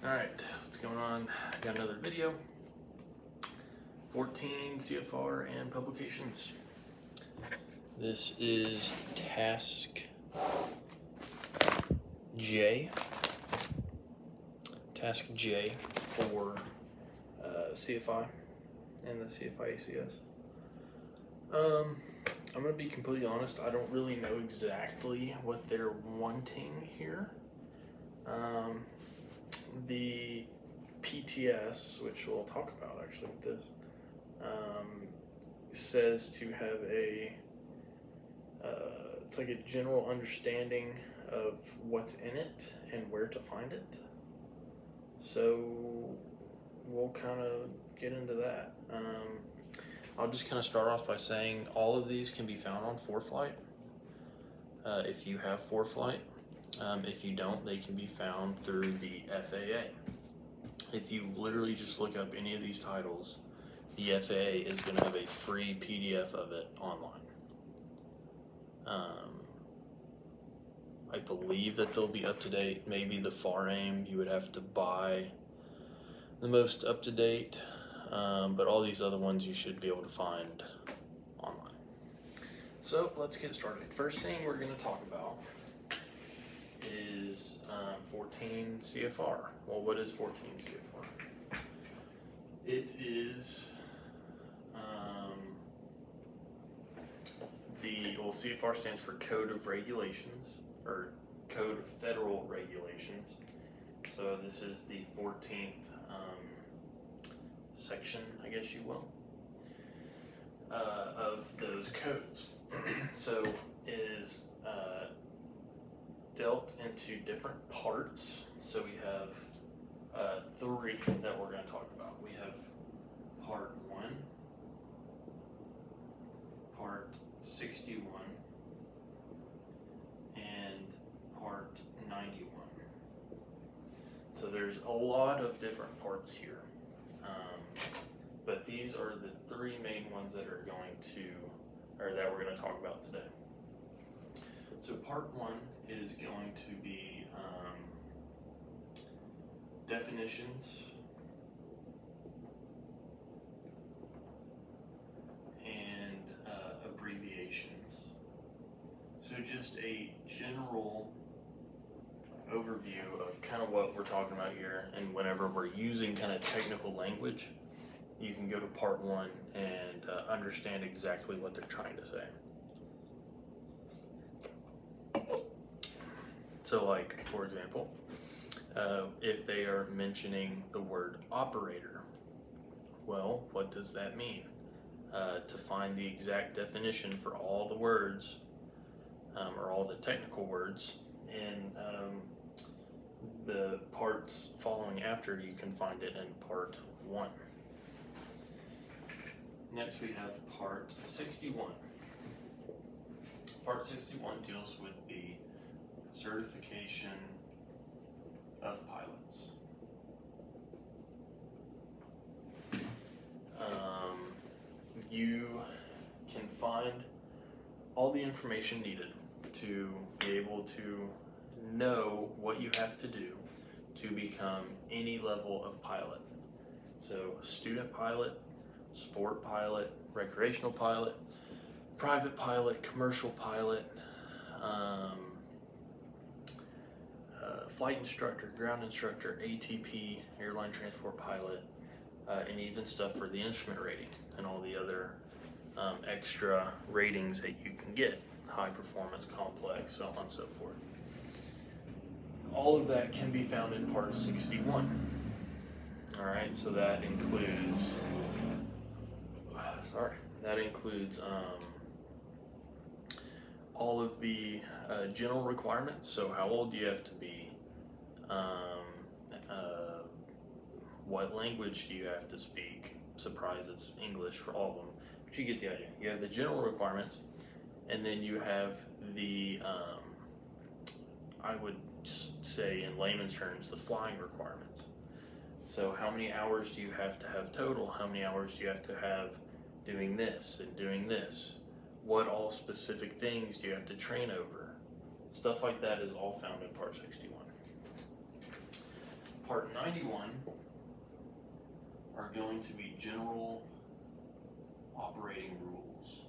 Alright, what's going on? I got another video. 14 CFR and Publications. This is task J. Task J for CFI and the CFI ACS. I'm going to be completely honest, I don't really know exactly what they're wanting here. The PTS, which we'll talk about actually with this, says to have it's like a general understanding of what's in it and where to find it. So we'll kind of get into that. I'll just kind of start off by saying all of these can be found on ForeFlight if you have ForeFlight. If you don't, they can be found through the FAA. If you literally just look up any of these titles, the FAA is going to have a free PDF of it online. I believe that they'll be up to date. Maybe the FAR AIM, you would have to buy the most up to date, but all these other ones you should be able to find online. So let's get started. First thing we're going to talk about is 14 CFR. Well, what is 14 CFR? It is CFR stands for Code of Regulations, or Code of Federal Regulations. So this is the 14th section, I guess you will, of those codes. So it is dealt into different parts. So we have three that we're going to talk about. We have part 1, part 61, and part 91. So there's a lot of different parts here, but these are the three main ones that are that we're going to talk about today. So part 1 is going to be definitions and abbreviations. So just a general overview of kind of what we're talking about here, and whenever we're using kind of technical language, you can go to part 1 and understand exactly what they're trying to say. So like, for example, if they are mentioning the word operator, well, what does that mean? To find the exact definition for all the words, or all the technical words in the parts following after, you can find it in part 1. Next we have part 61. Part 61 deals with the certification of pilots. You can find all the information needed to be able to know what you have to do to become any level of pilot. So student pilot, sport pilot, recreational pilot, private pilot, commercial pilot, flight instructor, ground instructor, ATP, airline transport pilot, and even stuff for the instrument rating and all the other extra ratings that you can get, high performance, complex, so on and so forth. All of that can be found in part 61. All right, so that includes, all of the general requirements. So how old do you have to be? What language do you have to speak? Surprise, it's English for all of them, but you get the idea. You have the general requirements, and then you have the, I would say in layman's terms, the flying requirements. So how many hours do you have to have total? How many hours do you have to have doing this and doing this? What all specific things do you have to train over? Stuff like that is all found in part 61. Part 91 are going to be general operating rules.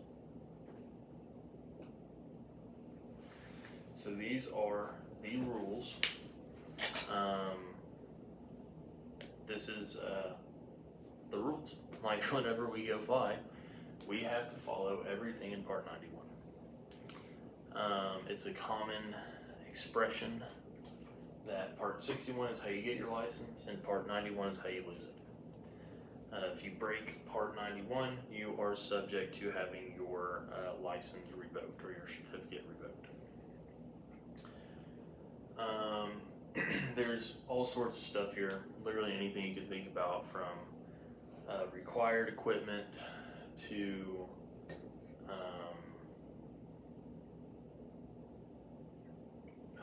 So these are the rules. This is the rules. Like whenever we go fly, we have to follow everything in Part 91. It's a common expression that Part 61 is how you get your license and Part 91 is how you lose it. If you break Part 91, you are subject to having your license revoked or your certificate revoked. There's all sorts of stuff here, literally anything you could think about, from required equipment to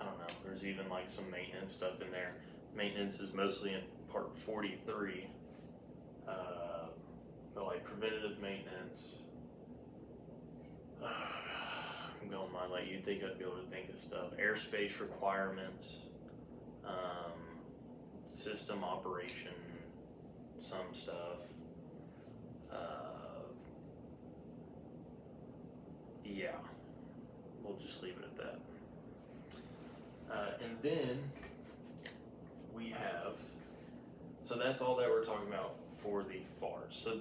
I don't know, there's even like some maintenance stuff in there. Maintenance is mostly in Part 43, but like preventative maintenance, I'm going mine like you'd think I'd be able to think of stuff. Airspace requirements, system operation, some stuff. Yeah, we'll just leave it at that. And then we have, so that's all that we're talking about for the FARs. So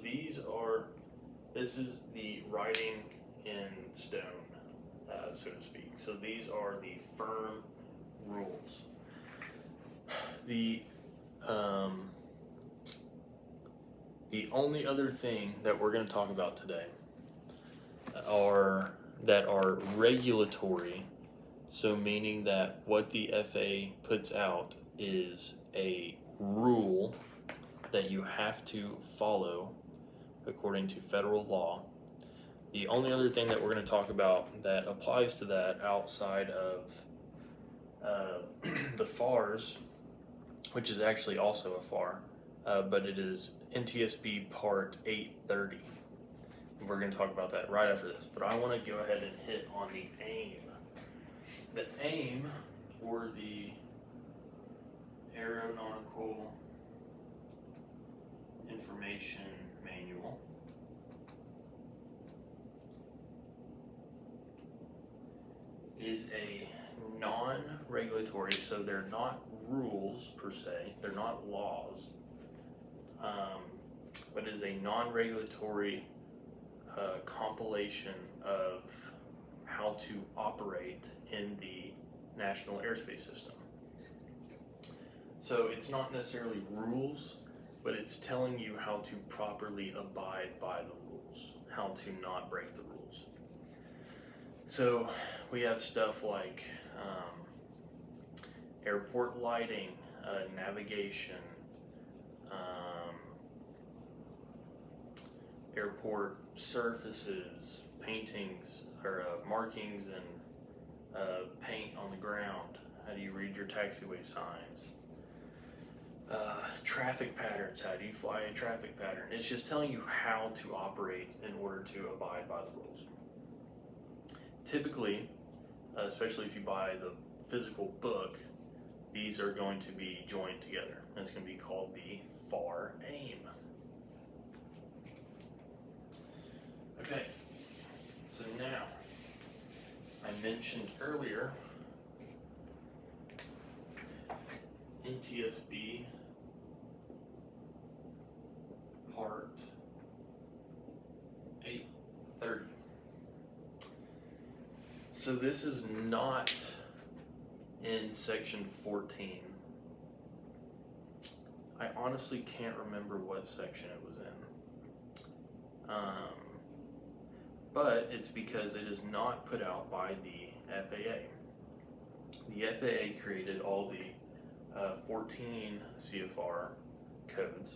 this is the writing in stone, so to speak. So these are the firm rules. The only other thing that we're going to talk about today are regulatory. So meaning that what the FAA puts out is a rule that you have to follow according to federal law. The only other thing that we're going to talk about that applies to that outside of the FARs, which is actually also a FAR, but it is NTSB Part 830. We're going to talk about that right after this, but I want to go ahead and hit on the AIM. The AIM, or the Aeronautical Information Manual, is a non-regulatory, so they're not rules per se, they're not laws, but is a non-regulatory compilation of how to operate in the national airspace system. So it's not necessarily rules, but it's telling you how to properly abide by the rules, how to not break the rules. So we have stuff like airport lighting, navigation, airport surfaces, paintings or markings and paint on the ground. How do you read your taxiway signs? Traffic patterns. How do you fly a traffic pattern? It's just telling you how to operate in order to abide by the rules. Typically, especially if you buy the physical book, these are going to be joined together. And it's going to be called the FAR AIM. Okay, so now, I mentioned earlier NTSB Part 830. So this is not in Section 14. I honestly can't remember what section it was in. But it's because it is not put out by the FAA. The FAA created all the 14 CFR codes.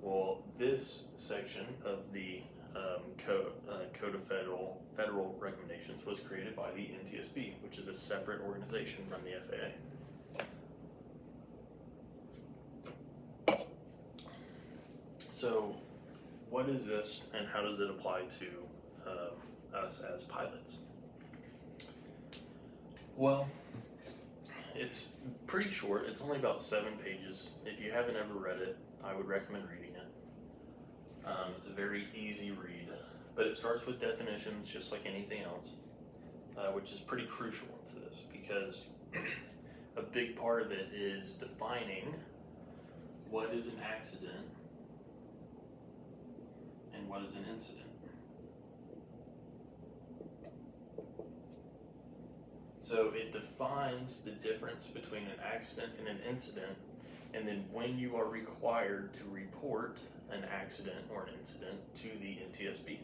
Well, this section of the Code of Federal Recommendations was created by the NTSB, which is a separate organization from the FAA. So, what is this, and how does it apply to us as pilots? Well, It's pretty short. It's only about 7 pages. If you haven't ever read it, I would recommend reading it. It's a very easy read, but it starts with definitions just like anything else, which is pretty crucial to this because a big part of it is defining what is an accident and what is an incident. So it defines the difference between an accident and an incident, and then when you are required to report an accident or an incident to the NTSB.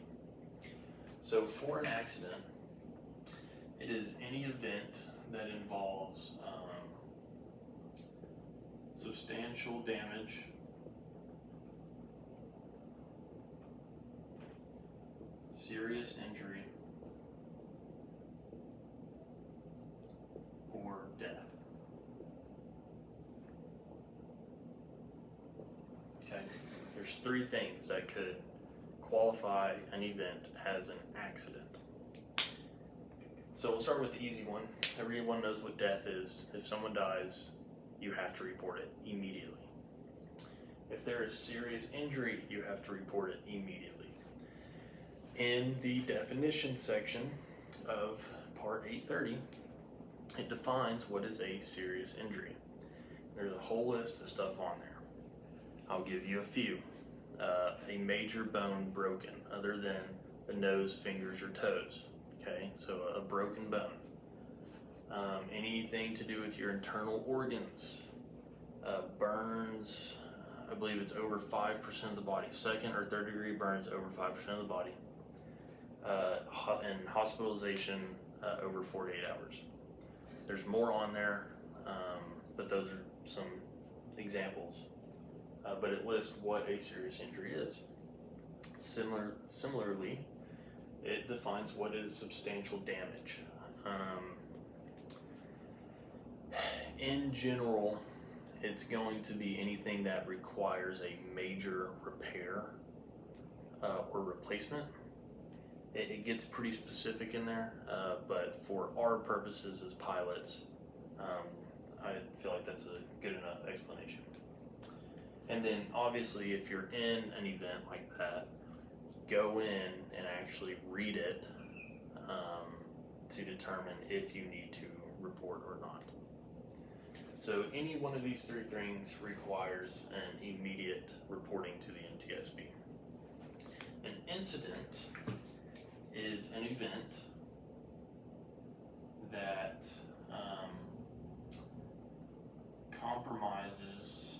So for an accident, it is any event that involves substantial damage, serious injury, or death. Okay, there's 3 things that could qualify an event as an accident. So we'll start with the easy one. Everyone knows what death is. If someone dies, you have to report it immediately. If there is serious injury, you have to report it immediately. In the definition section of Part 830, it defines what is a serious injury. There's a whole list of stuff on there. I'll give you a few. A major bone broken, other than the nose, fingers, or toes. Okay, so a broken bone. Anything to do with your internal organs. Burns, I believe it's over 5% of the body. 2nd or 3rd degree burns over 5% of the body. And hospitalization over 48 hours. There's more on there, but those are some examples. But it lists what a serious injury is. Similarly, it defines what is substantial damage. In general, it's going to be anything that requires a major repair or replacement. It gets pretty specific in there, but for our purposes as pilots, I feel like that's a good enough explanation. And then obviously if you're in an event like that, go in and actually read it to determine if you need to report or not. So any one of these 3 things requires an immediate reporting to the NTSB. An incident is an event that compromises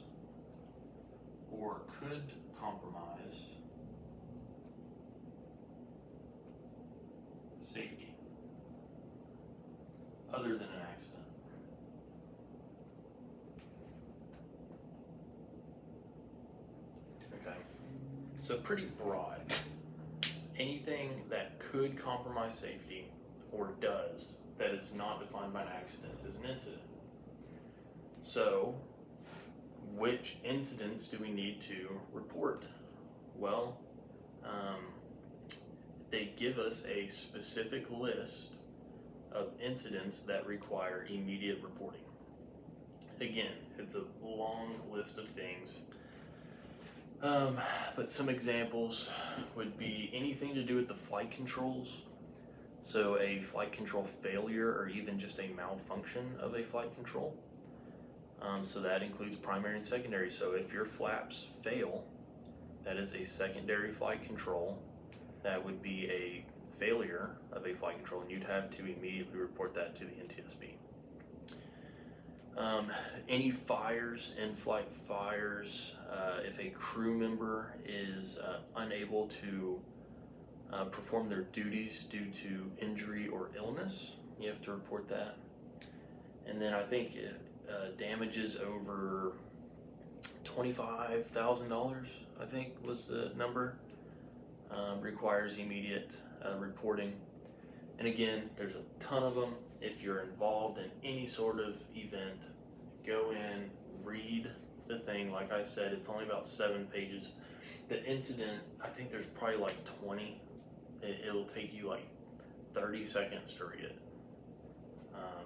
or could compromise safety other than an accident. Okay, so pretty broad. Anything that could compromise safety or does that is not defined by an accident is an incident. So, which incidents do we need to report? Well, they give us a specific list of incidents that require immediate reporting. Again, it's a long list of things. But some examples would be anything to do with the flight controls. So a flight control failure or even just a malfunction of a flight control. So that includes primary and secondary. So if your flaps fail, that is a secondary flight control. That would be a failure of a flight control, and you'd have to immediately report that to the NTSB. Any fires, in-flight fires, if a crew member is unable to perform their duties due to injury or illness, you have to report that. And then I think damages over $25,000, I think was the number, requires immediate reporting. And again, there's a ton of them. If you're involved in any sort of event, go in, read the thing. Like I said, it's only about 7 pages. The incident, I think there's probably like 20. It'll take you like 30 seconds to read it.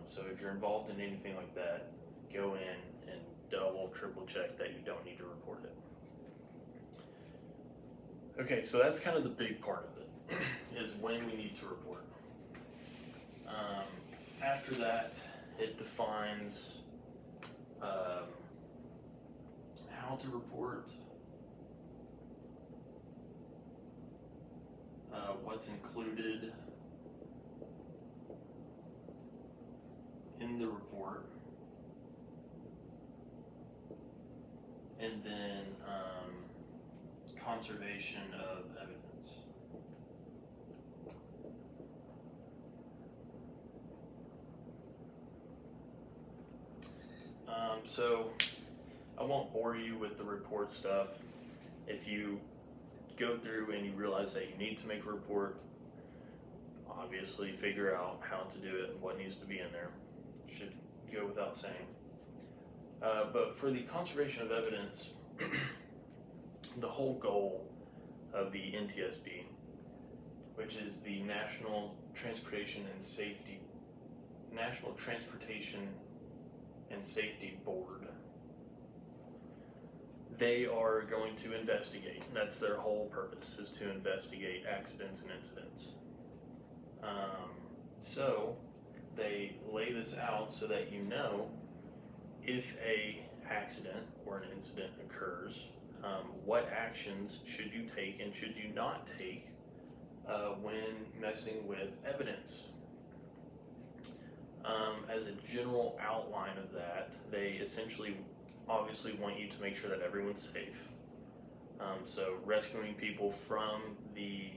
So if you're involved in anything like that, go in and double, triple check that you don't need to report it. Okay, so that's kind of the big part of it, is when we need to report. After that, it defines how to report, what's included in the report, and then conservation of evidence. So I won't bore you with the report stuff. If you go through and you realize that you need to make a report, obviously figure out how to do it and what needs to be in there. Should go without saying. But for the conservation of evidence, the whole goal of the NTSB, which is the National Transportation and Safety Board, they are going to investigate. That's their whole purpose, is to investigate accidents and incidents. So they lay this out so that you know if a accident or an incident occurs, what actions should you take and should you not take when messing with evidence. As a general outline of that, they essentially obviously want you to make sure that everyone's safe. So rescuing people from the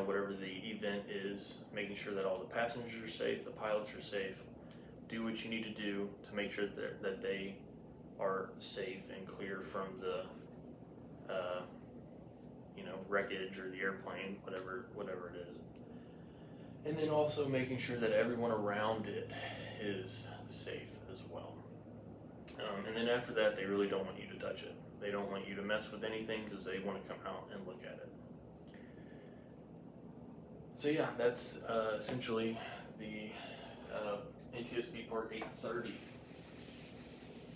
whatever the event is, making sure that all the passengers are safe, the pilots are safe. Do what you need to do to make sure that they are safe and clear from the wreckage or the airplane, whatever it is. And then also making sure that everyone around it is safe as well. And then after that, they really don't want you to touch it. They don't want you to mess with anything because they want to come out and look at it. So yeah, that's essentially the NTSB Part 830.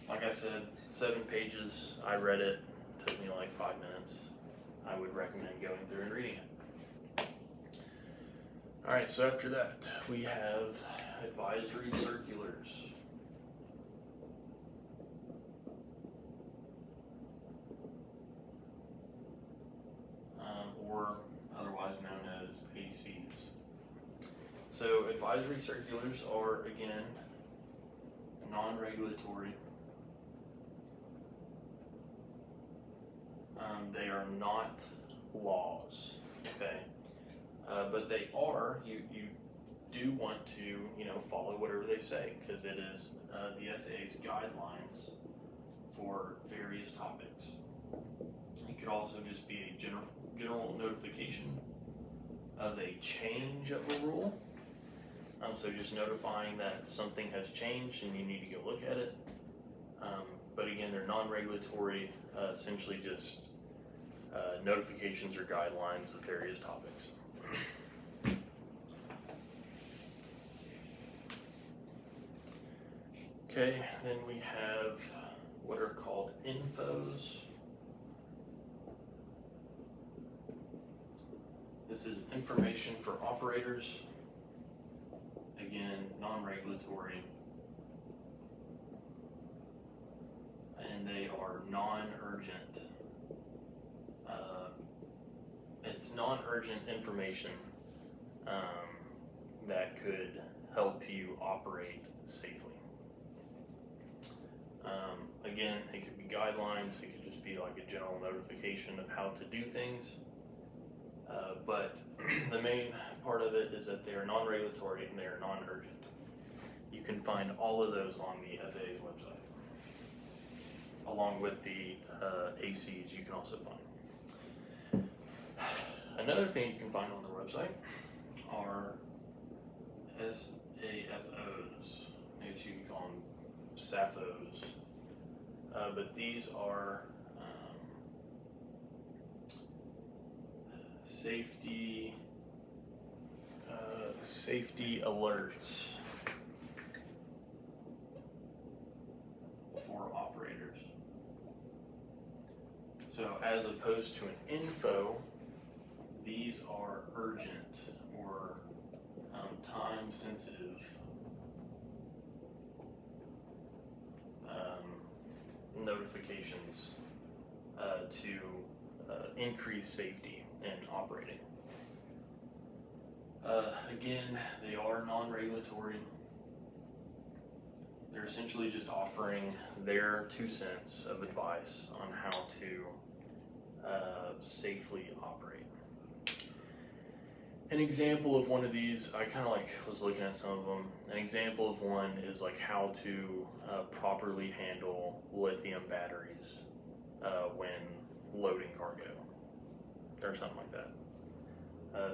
Like I said, 7 pages. I read it. Took me like 5 minutes. I would recommend going through and reading it. Alright, so after that, we have advisory circulars. Or otherwise known as ACs. So advisory circulars are, again, non-regulatory. They are not laws, okay? But they are, you do want to, follow whatever they say, because it is the FAA's guidelines for various topics. It could also just be a general notification of a change of a rule. So just notifying that something has changed and you need to go look at it. But again, they're non-regulatory, essentially just notifications or guidelines of various topics. Okay, then we have what are called infos. This is information for operators. Again, non-regulatory. And they are non-urgent. It's non-urgent information that could help you operate safely. Again, it could be guidelines, it could just be like a general notification of how to do things. But the main part of it is that they are non-regulatory and they are non-urgent. You can find all of those on the FAA's website. Along with the ACs you can also find. Another thing you can find on their website are SAFOs. I guess you can call them SAFOs. But these are safety Safety alerts for operators. So as opposed to an info, these are urgent or time sensitive notifications to increase safety in operating. Again, they are non-regulatory. They're essentially just offering their 2 cents of advice on how to safely operate. An example of one of these, I kind of was looking at some of them. An example of one is how to properly handle lithium batteries when loading cargo or something like that.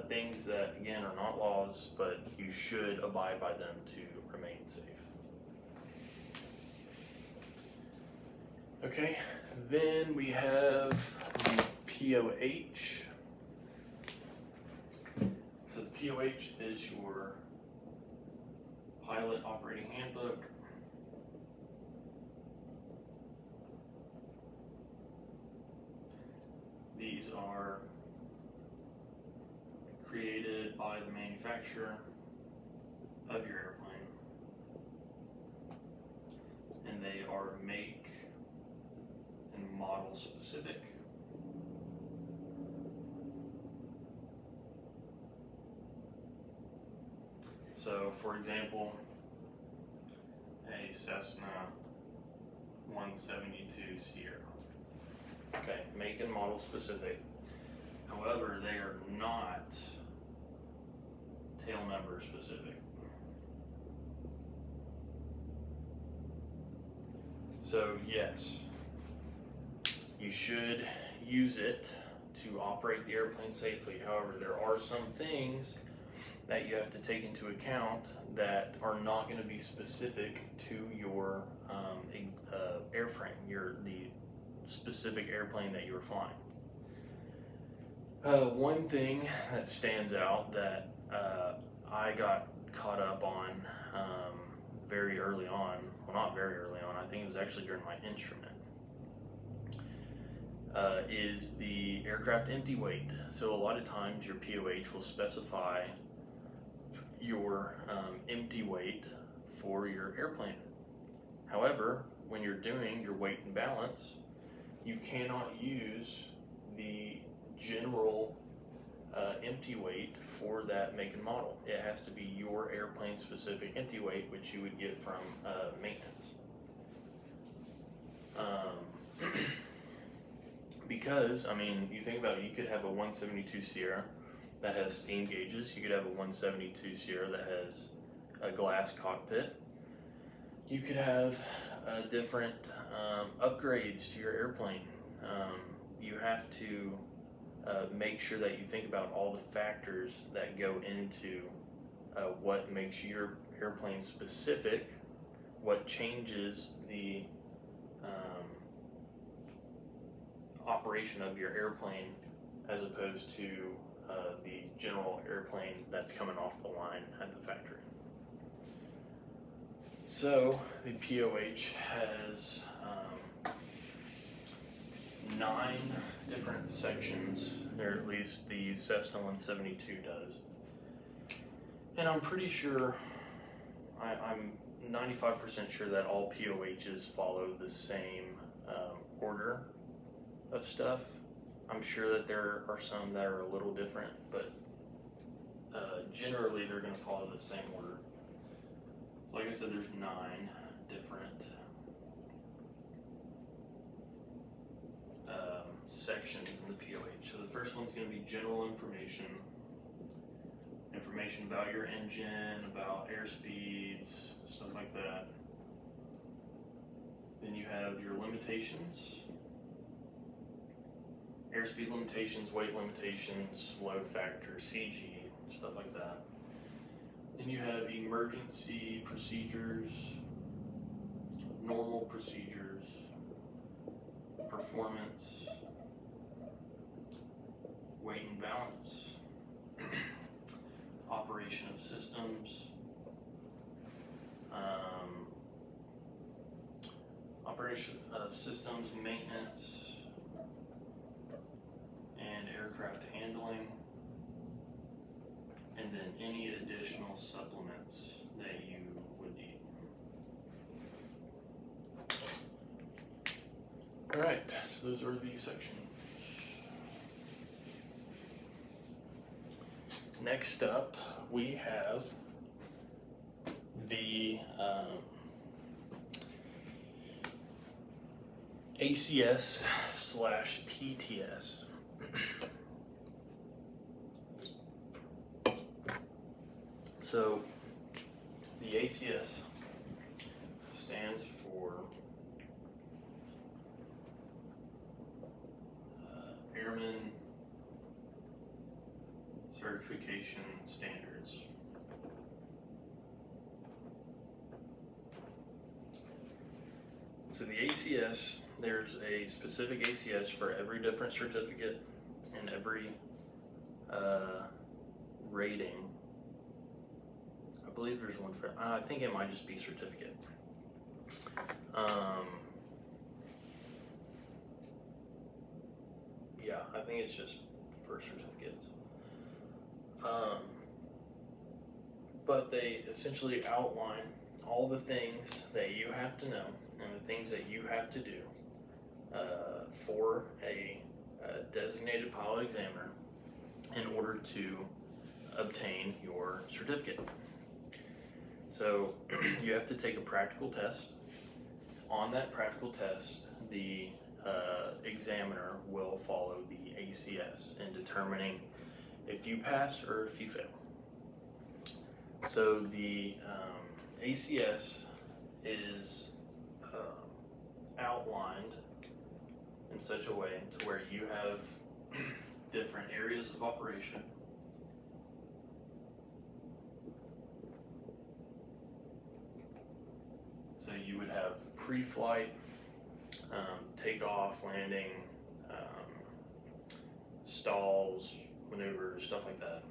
Things that, again, are not laws, but you should abide by them to remain safe. Okay, then we have the POH. So the POH is your Pilot Operating Handbook. These are created by the manufacturer of your airplane, and they are make and model specific. So, for example, a Cessna 172 Sierra. Okay, make and model specific. However, they are not tail number specific. So yes, you should use it to operate the airplane safely. However, there are some things that you have to take into account that are not going to be specific to your airframe, the specific airplane that you're flying. One thing that stands out that I got caught up on very early on, well, not very early on, I think it was actually during my instrument, is the aircraft empty weight. So a lot of times your POH will specify your empty weight for your airplane. However, when you're doing your weight and balance, you cannot use the general empty weight for that make and model. It has to be your airplane specific empty weight, which you would get from maintenance. Because, you think about it, you could have a 172 Sierra that has steam gauges. You could have a 172 Sierra that has a glass cockpit. You could have different upgrades to your airplane. You have to make sure that you think about all the factors that go into what makes your airplane specific, what changes the operation of your airplane as opposed to the general airplane that's coming off the line at the factory. So the POH has 9 different sections, or at least the Cessna 172 does. And I'm pretty sure, I'm 95% sure that all POHs follow the same order of stuff. I'm sure that there are some that are a little different, but generally they're going to follow the same order. So like I said, there's 9 different sections in the POH. So the first one's going to be general information about your engine, about airspeeds, stuff like that. Then you have your limitations, airspeed limitations, weight limitations, load factor, CG, stuff like that. Then you have emergency procedures, normal procedures, performance, weight and balance, operation of systems, maintenance, and aircraft handling, and then any additional supplements that you would need. Alright, so those are the sections. Next up, we have the ACS/PTS. So the ACS stands for Airman Certification Standards. So the ACS, there's a specific ACS for every different certificate and every rating. I believe there's one for, I think it might just be certificate. Yeah, I think it's just for certificates. But they essentially outline all the things that you have to know and the things that you have to do for a designated pilot examiner in order to obtain your certificate. So you have to take a practical test. On that practical test, the examiner will follow the ACS in determining if you pass or if you fail. So the ACS is outlined in such a way to where you have different areas of operation. So you would have pre-flight, takeoff, landing, stalls, maneuvers, stuff like that.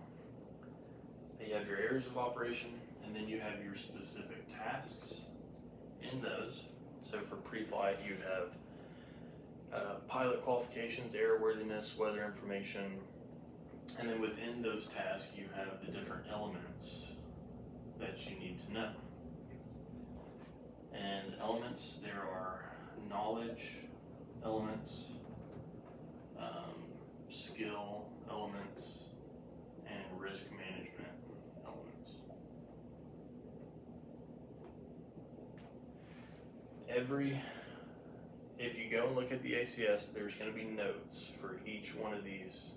Then you have your areas of operation, and then you have your specific tasks in those. So for pre-flight, you'd have pilot qualifications, airworthiness, weather information, and then within those tasks, you have the different elements that you need to know. And elements, there are knowledge elements, skill elements, and risk management elements. If you go and look at the ACS, there's going to be notes for each one of these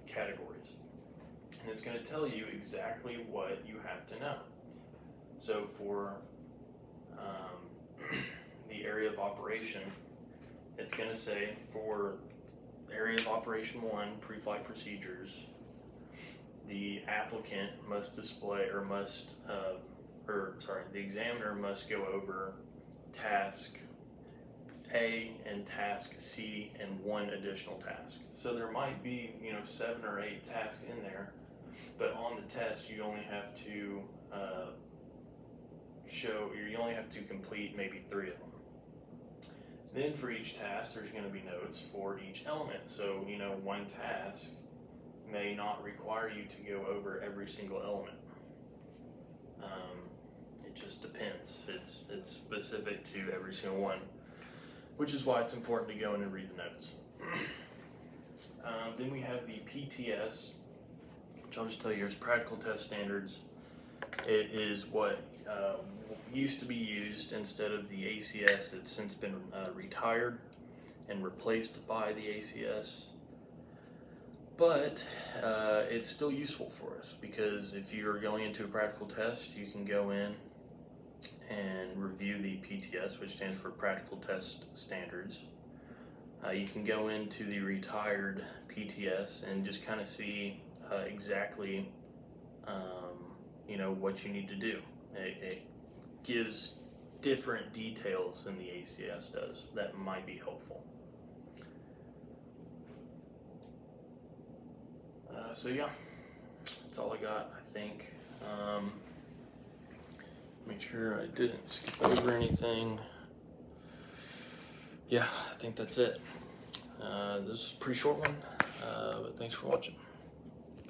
categories. And it's going to tell you exactly what you have to know. So for the area of operation, it's going to say for area of operation 1, pre-flight procedures, the applicant must display the examiner must go over task A and task C and one additional task. So there might be 7 or 8 tasks in there, but on the test you only have to you only have to complete maybe 3 of them. Then for each task, there's going to be notes for each element. So, one task may not require you to go over every single element. It just depends. It's specific to every single one, which is why it's important to go in and read the notes. Then we have the PTS, which I'll just tell you is practical test standards. It is what used to be used instead of the ACS. It's since been retired and replaced by the ACS. But it's still useful for us because if you're going into a practical test, you can go in and review the PTS, which stands for Practical Test Standards. You can go into the retired PTS and just kind of see exactly what you need to do. It gives different details than the ACS does that might be helpful. So yeah, That's all I got, I think. Make sure I didn't skip over anything. Yeah, I think that's it. This is a pretty short one, but thanks for watching.